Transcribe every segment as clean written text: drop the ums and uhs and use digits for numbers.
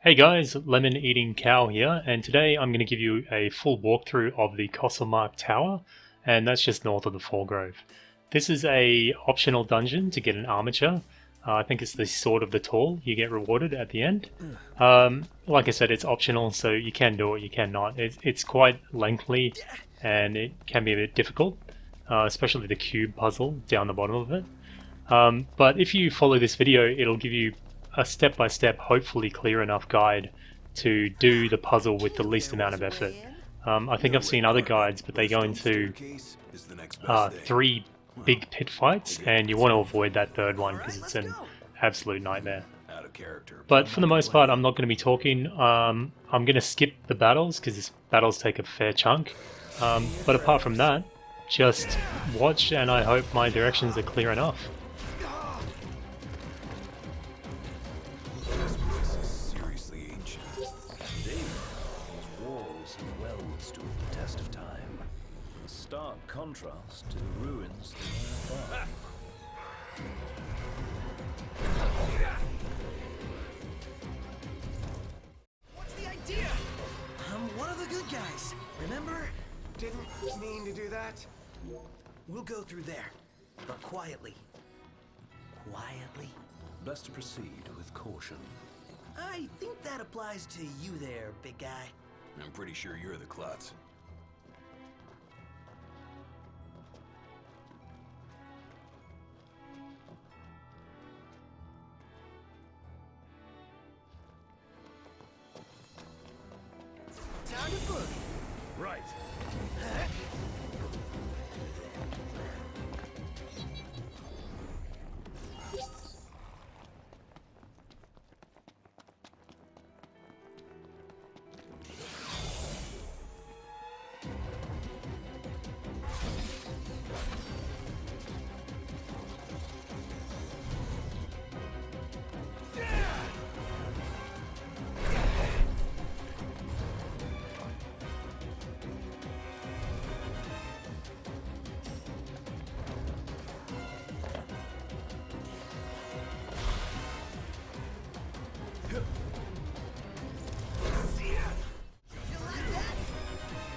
Hey guys, Lemon Eating Cow here, and today I'm going to give you a full walkthrough of the Costlemark Tower, and that's just north of the Foregrove. This is a optional dungeon to get an armature. I think it's the Sword of the Tall you get rewarded at the end. Like I said, it's optional, so you can do it, you can not. It's quite lengthy, and it can be a bit difficult, especially the cube puzzle down the bottom of it. But if you follow this video, it'll give you a step-by-step, hopefully clear enough guide to do the puzzle with the least amount of effort. I think I've seen other guides, but they go into 3 big pit fights, and you want to avoid that third one because it's an absolute nightmare. But for the most part, I'm not going to be talking. I'm going to skip the battles because battles take a fair chunk. But apart from that, just watch, and I hope my directions are clear enough. Stark contrast to the ruins that lie above. What's the idea? I'm one of the good guys, remember? Didn't mean to do that. We'll go through there, but quietly. Quietly? Best to proceed with caution. I think that applies to you there, big guy. I'm pretty sure you're the klutz. Time to boogie. Right.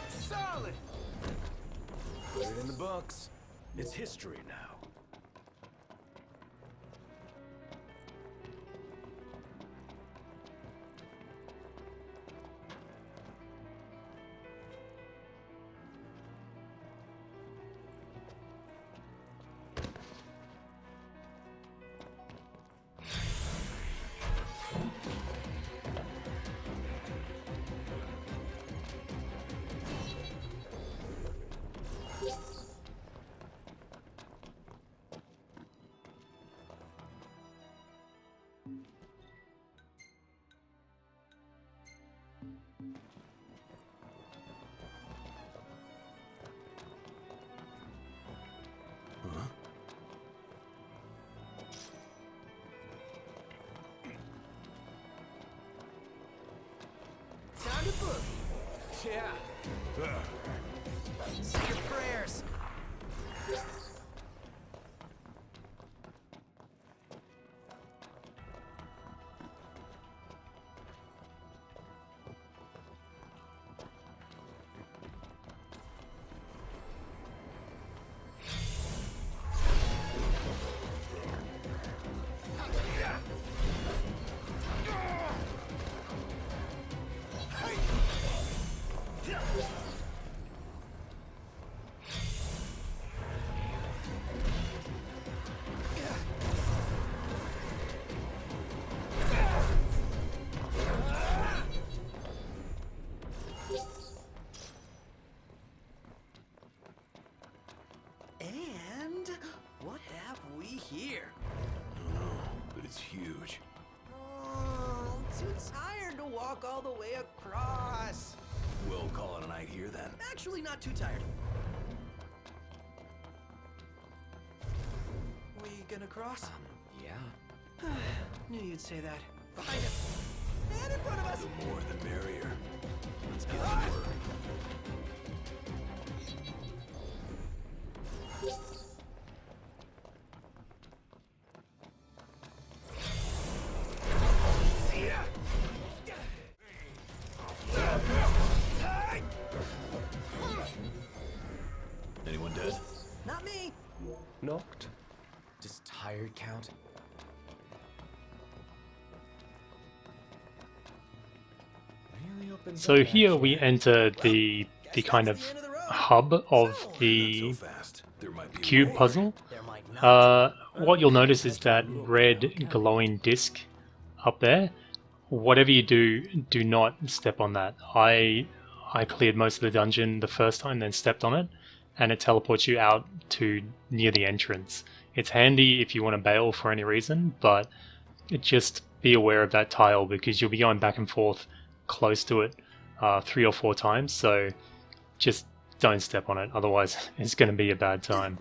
Solid. Put it in the books. It's history now. Time to boogie. Yeah. Say your prayers. And what have we here? I don't know, but it's huge. Oh, too tired to walk all the way across. We'll call it a night here then. Actually, not too tired. We gonna cross? Yeah. Knew you'd say that. Behind us. And in front of us. The more the merrier. Let's get to work. count. Really opens So up back here we here. enter the kind of hub of Not so the fast. There might be a cube way. puzzle. There might not. What you'll notice is that red glowing disc up there. Whatever you do, do not step on that. I cleared most of the dungeon the first time, then stepped on it, and it teleports you out to near the entrance. It's handy if you want to bail for any reason, but just be aware of that tile because you'll be going back and forth close to it 3 or 4 times, so just don't step on it, otherwise it's going to be a bad time.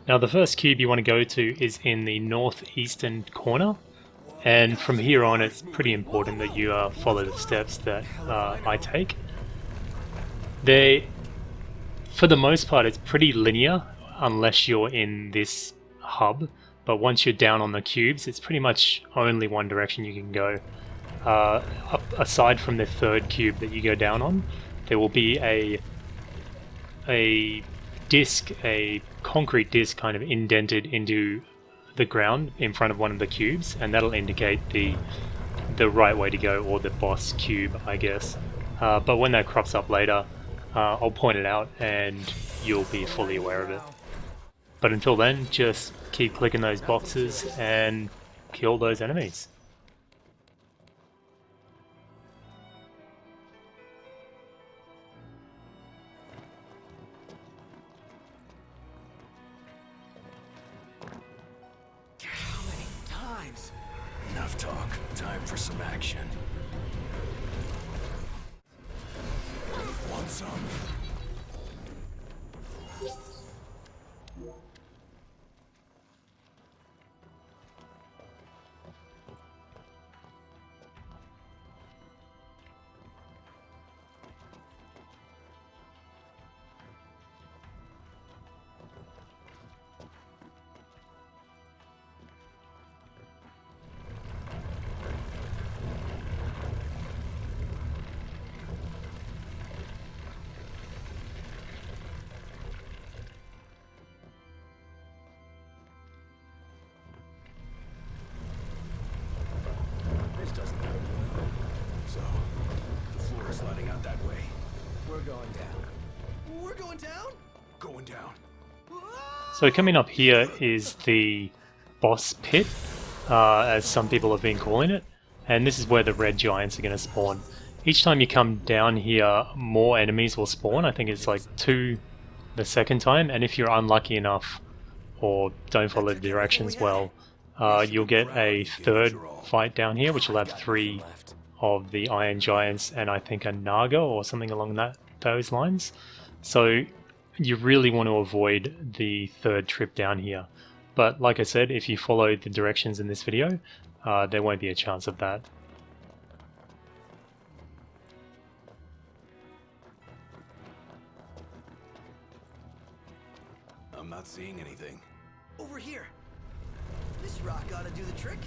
Now the first cube you want to go to is in the northeastern corner, and from here on it's pretty important that you follow the steps that I take. For the most part, it's pretty linear unless you're in this hub, but once you're down on the cubes, it's pretty much only one direction you can go. Aside from the third cube that you go down on, there will be a disc, a concrete disc kind of indented into the ground in front of one of the cubes, and that'll indicate the right way to go, or the boss cube, I guess. But when that crops up later, I'll point it out and you'll be fully aware of it. But until then, just keep clicking those boxes and kill those enemies. How many times? Enough talk. Time for some action. Want some? This doesn't go well. So, the floor is letting out that way. We're going down. We're going down? Going down. So coming up here is the boss pit, as some people have been calling it, and this is where the red giants are going to spawn. Each time you come down here, more enemies will spawn. I think it's like 2 the second time, and if you're unlucky enough or don't follow the directions well, you'll get a third fight down here, which will have 3 of the iron giants and I think a naga or something along those lines. So you really want to avoid the third trip down here. But like I said, if you follow the directions in this video, there won't be a chance of that. I'm not seeing anything. Over here. This rock ought to do the trick.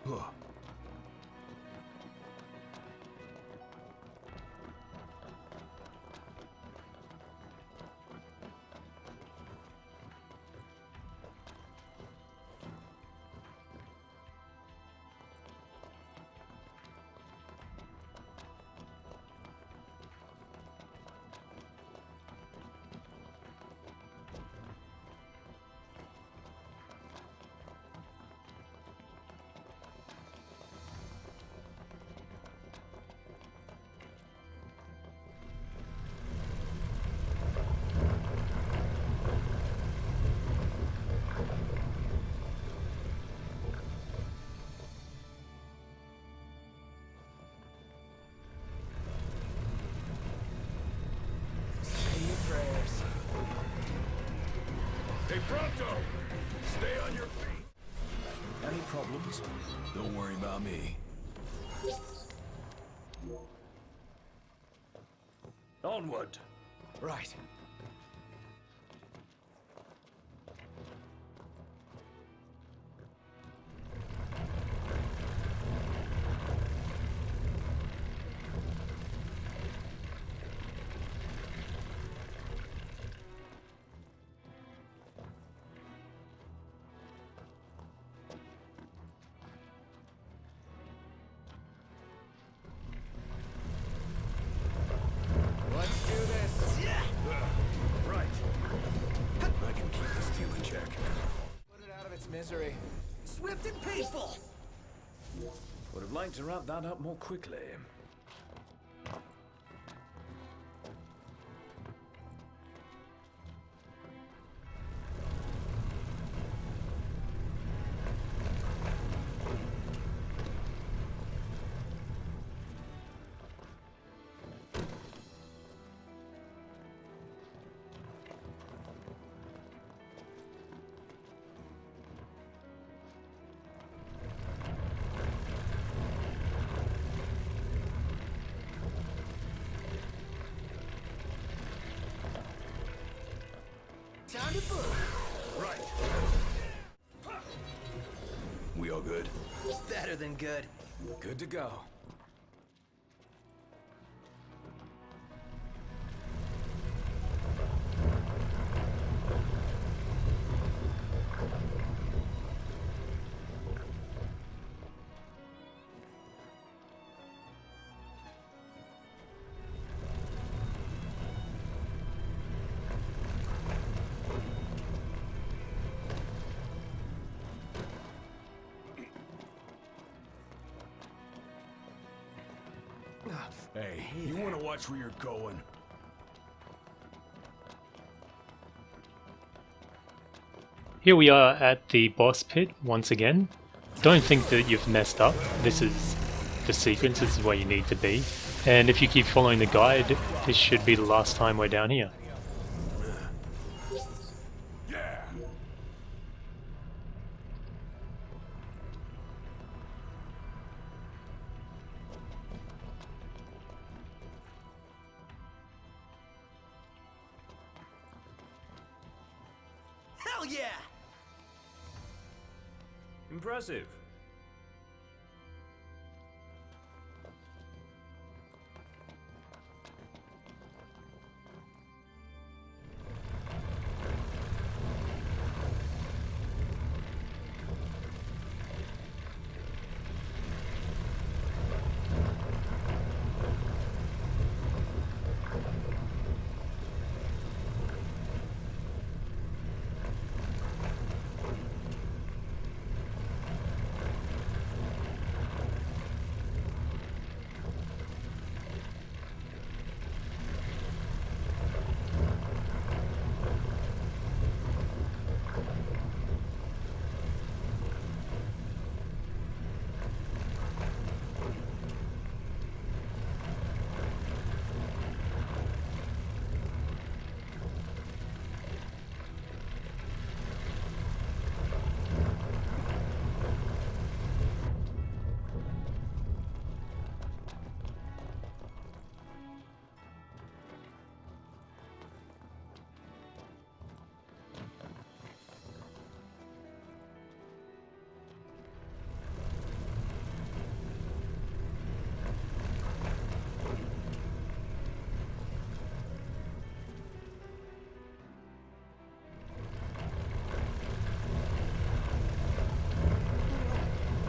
Huh. Hey, Pronto! Stay on your feet. Any problems? Don't worry about me. Onward. Right. Let's do this. Yeah. Right. I can keep this deal in check. Put it out of its misery. Swift and painful. Would have liked to wrap that up more quickly. Time to move. Right. We all good? Better than good. Good to go. Hey, you want to watch where you're going? Here we are at the boss pit once again. Don't think that you've messed up. This is the sequence, this is where you need to be. And if you keep following the guide, this should be the last time we're down here. Yeah. Hell yeah! Impressive.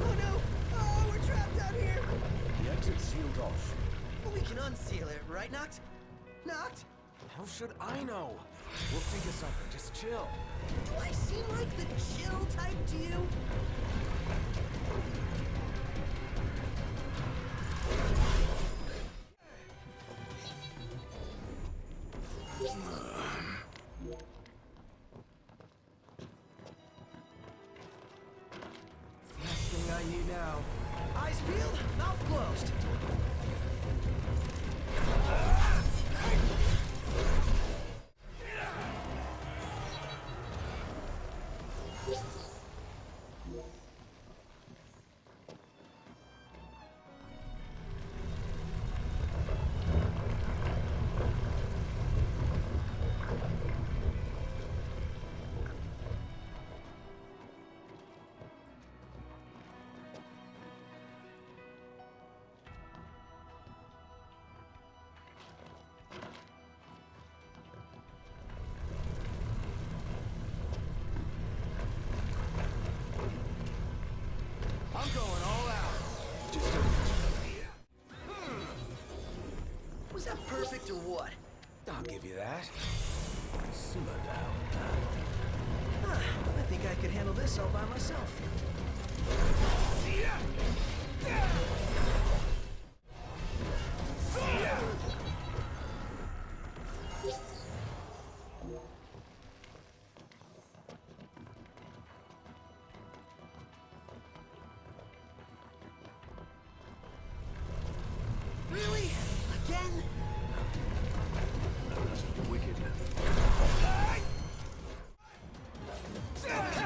Oh no! Oh, we're trapped out here! The exit's sealed off. We can unseal it, right, Noct? Noct? How should I know? We'll figure something. Just chill. Do I seem like the chill type to you? Last thing I need now. Eyes peeled, mouth closed. that perfect or what? I'll give you that. Simmer down. I think I could handle this all by myself. Really? Again? That's for the wicked.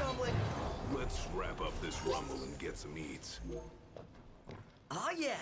Rumbling. Let's wrap up this rumble and get some eats. Oh yeah.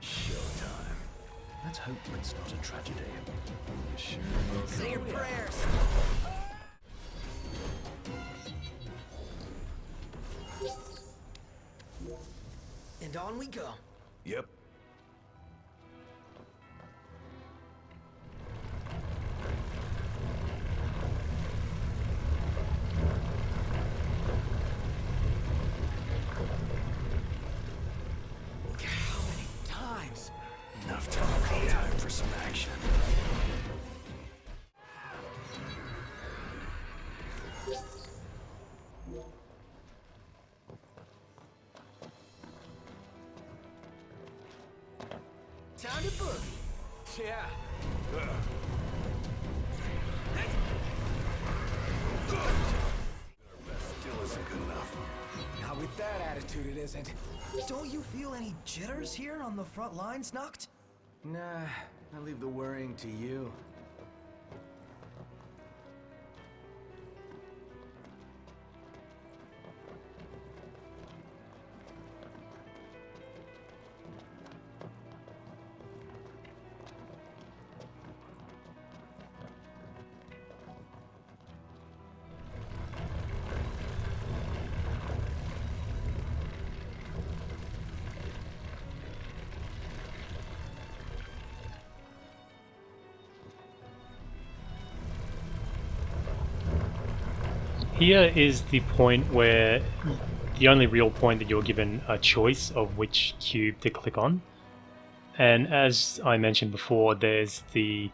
Showtime. Let's hope it's not a tragedy. Sure. Say your prayers. And on we go. Yep. How many times? Enough time for some action. Time to boogie. Yeah. Still isn't good enough. Not with that attitude, it isn't. Don't you feel any jitters here on the front lines, Noct? Nah, I leave the worrying to you. Here is the point where the only real point that you're given a choice of which cube to click on. And as I mentioned before, there's the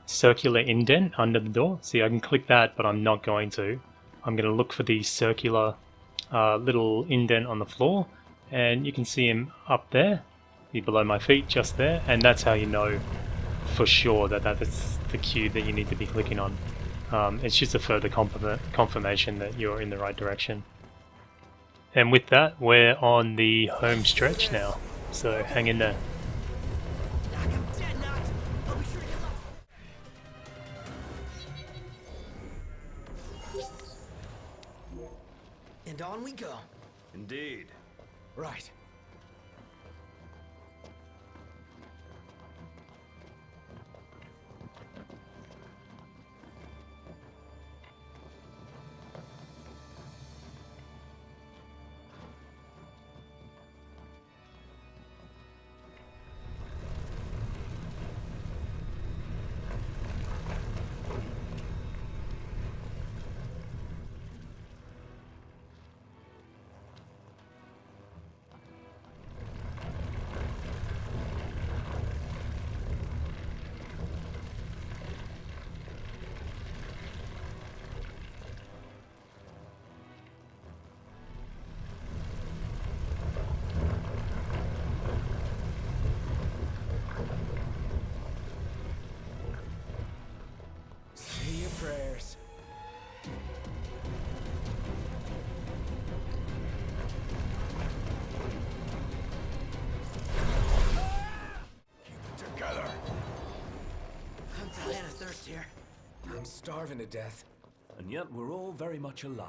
circular indent under the door. See, I can click that, but I'm not going to. I'm going to look for the circular little indent on the floor, and you can see him up there, below my feet, just there, and that's how you know for sure that that's the cube that you need to be clicking on. It's just a further confirmation that you're in the right direction. And with that, we're on the home stretch now, so hang in there. Knock him dead, Noct. I'll be sure to get left. And on we go. Indeed. Right. starving to death. And yet we're all very much alive.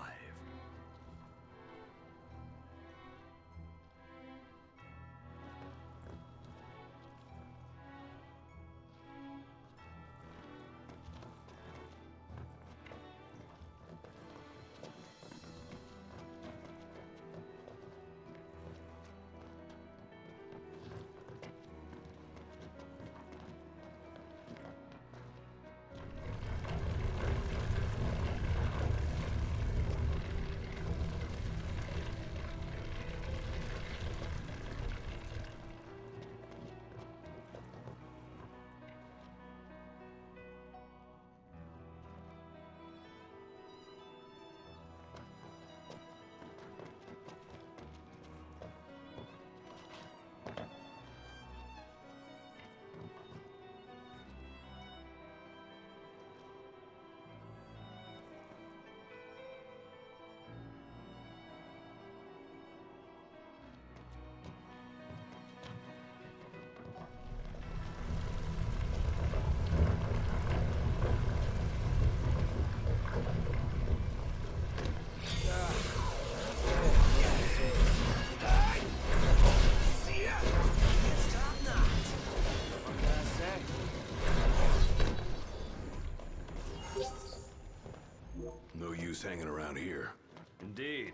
No use hanging around here. Indeed.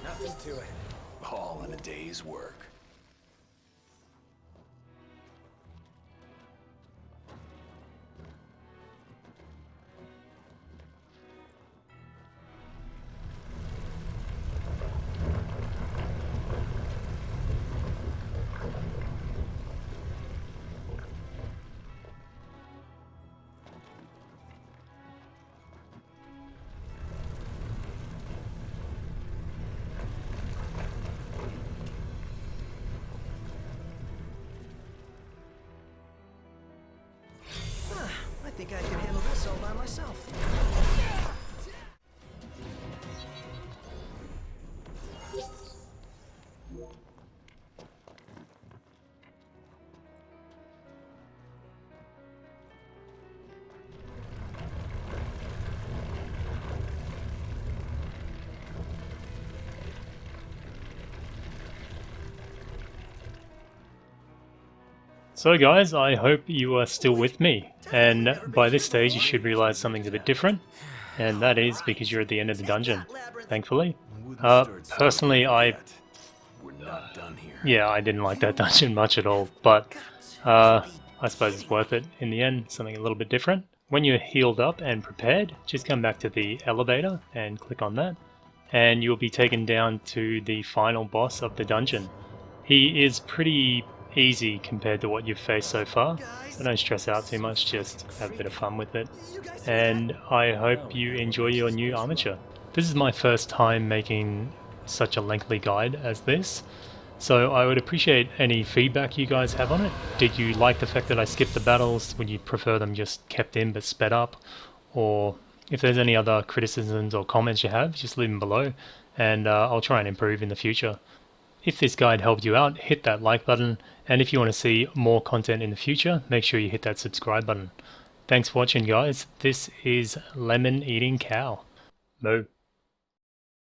Nothing to it. All in a day's work. I think I can handle this all by myself. So guys, I hope you are still with me, and by this stage you should realize something's a bit different, and that is because you're at the end of the dungeon, thankfully. Personally, We're not done here. yeah, I didn't like that dungeon much at all, but I suppose it's worth it in the end, something a little bit different. When you're healed up and prepared, just come back to the elevator and click on that, and you'll be taken down to the final boss of the dungeon. He is pretty easy compared to what you've faced so far, so don't stress out too much, just have a bit of fun with it. And I hope you enjoy your new armature. This is my first time making such a lengthy guide as this, so I would appreciate any feedback you guys have on it. Did you like the fact that I skipped the battles? Would you prefer them just kept in but sped up? Or if there's any other criticisms or comments you have, just leave them below, and I'll try and improve in the future. If this guide helped you out, hit that like button, and if you want to see more content in the future, make sure you hit that subscribe button. Thanks for watching guys, this is Lemon Eating Cow. Moo.